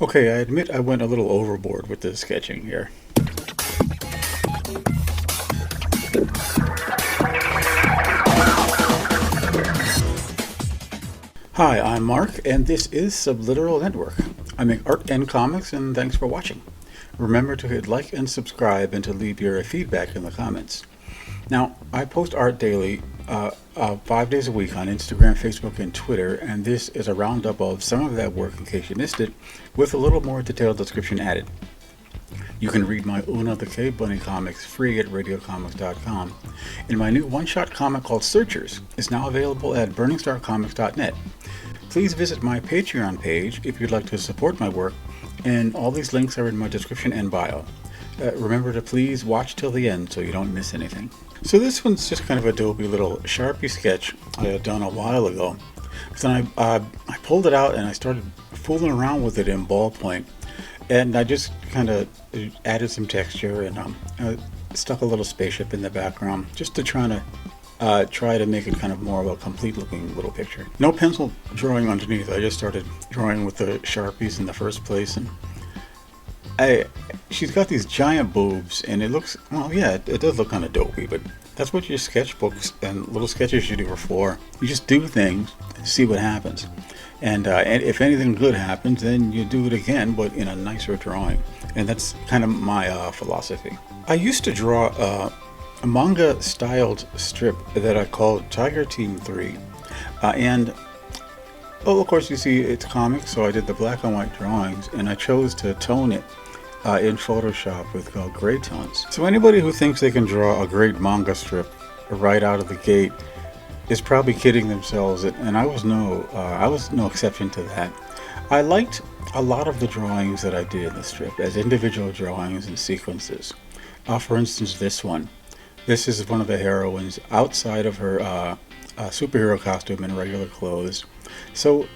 Okay, I admit I went a little overboard with the sketching here. Hi, I'm Mark, and this is Subliteral Network. I make art and comics, and thanks for watching. Remember to hit like and subscribe and to leave your feedback in the comments. Now, I post art daily, 5 days a week on Instagram, Facebook, and Twitter, and this is a roundup of some of that work in case you missed it, with a little more detailed description added. You can read my Una the Cave Bunny comics free at radiocomics.com, and my new one-shot comic called Searchers is now available at burningstarcomics.net. Please visit my Patreon page if you'd like to support my work, and all these links are in my description and bio. Remember to please watch till the end so you don't miss anything. So this one's just kind of a dopey little Sharpie sketch I had done a while ago. Then I pulled it out and I started fooling around with it in ballpoint. And I just kind of added some texture and stuck a little spaceship in the background just to try to make it kind of more of a complete looking little picture. No pencil drawing underneath. I just started drawing with the Sharpies in the first place, and she's got these giant boobs, and it looks, well, yeah, it does look kind of dopey, but that's what your sketchbooks and little sketches you do are for. You just do things and see what happens. And if anything good happens, then you do it again, but in a nicer drawing. And that's kind of my philosophy. I used to draw a manga-styled strip that I called Tiger Team 3. Of course, you see it's comics, so I did the black and white drawings, and I chose to tone it in Photoshop with gray tones. So anybody who thinks they can draw a great manga strip right out of the gate is probably kidding themselves, and I was no exception to that. I liked a lot of the drawings that I did in the strip as individual drawings and sequences. For instance, this one. This is one of the heroines outside of her superhero costume in regular clothes. So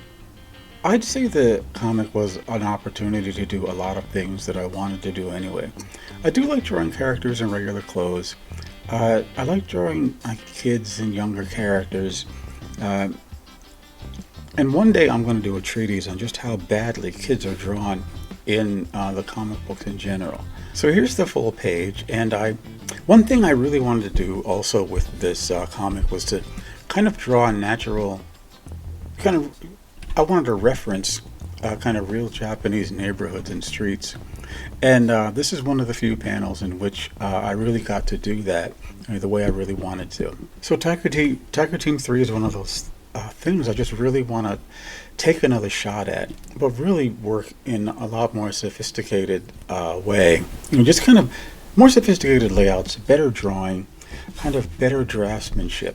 I'd say the comic was an opportunity to do a lot of things that I wanted to do anyway. I do like drawing characters in regular clothes. I like drawing kids and younger characters. And one day I'm going to do a treatise on just how badly kids are drawn in the comic books in general. So here's the full page, and one thing I really wanted to do also with this comic was to kind of draw a natural, I wanted to reference kind of real Japanese neighborhoods and streets. And this is one of the few panels in which I really got to do that the way I really wanted to. So Tiger Team 3 is one of those things I just really want to take another shot at, but really work in a lot more sophisticated way. Just kind of more sophisticated layouts, better drawing, kind of better draftsmanship.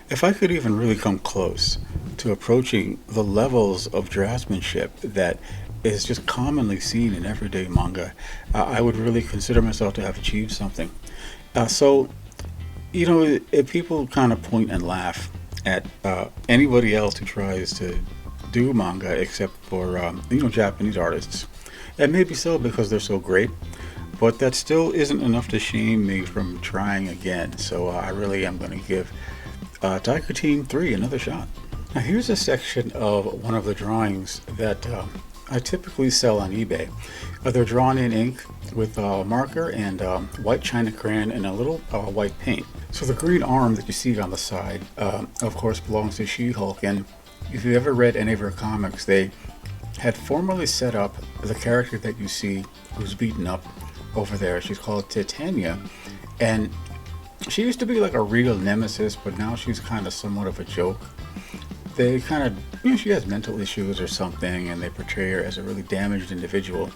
If I could even really come close to approaching the levels of draftsmanship that is just commonly seen in everyday manga, I would really consider myself to have achieved something. So, if people kind of point and laugh at anybody else who tries to do manga except for Japanese artists, and maybe so because they're so great, but that still isn't enough to shame me from trying again. So I really am going to give Tiger Team 3 another shot. Now here's a section of one of the drawings that I typically sell on eBay. They're drawn in ink with marker and white china crayon and a little white paint. So the green arm that you see on the side, of course, belongs to She-Hulk, and if you've ever read any of her comics, they had formally set up the character that you see who's beaten up over there. She's called Titania, and she used to be like a real nemesis, but now she's kind of somewhat of a joke. They kind of, she has mental issues or something, and they portray her as a really damaged individual.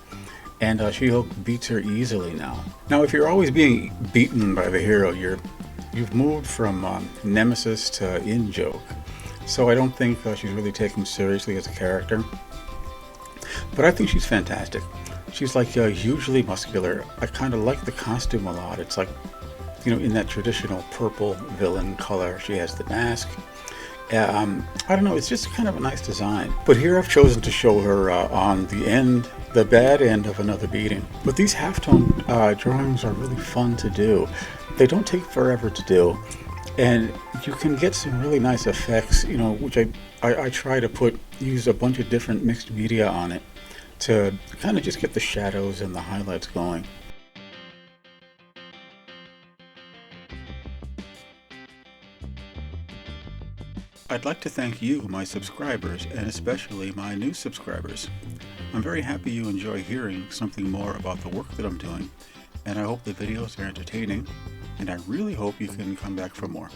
And She-Hulk beats her easily now. Now, if you're always being beaten by the hero, you've moved from nemesis to in-joke. So I don't think she's really taken seriously as a character. But I think she's fantastic. She's like hugely muscular. I kind of like the costume a lot. It's like, in that traditional purple villain color. She has the mask. I don't know, it's just kind of a nice design. But here I've chosen to show her on the bad end of another beating. But these halftone drawings are really fun to do. They don't take forever to do. And you can get some really nice effects, which I try to use a bunch of different mixed media on it to kind of just get the shadows and the highlights going. I'd like to thank you, my subscribers, and especially my new subscribers. I'm very happy you enjoy hearing something more about the work that I'm doing, and I hope the videos are entertaining, and I really hope you can come back for more.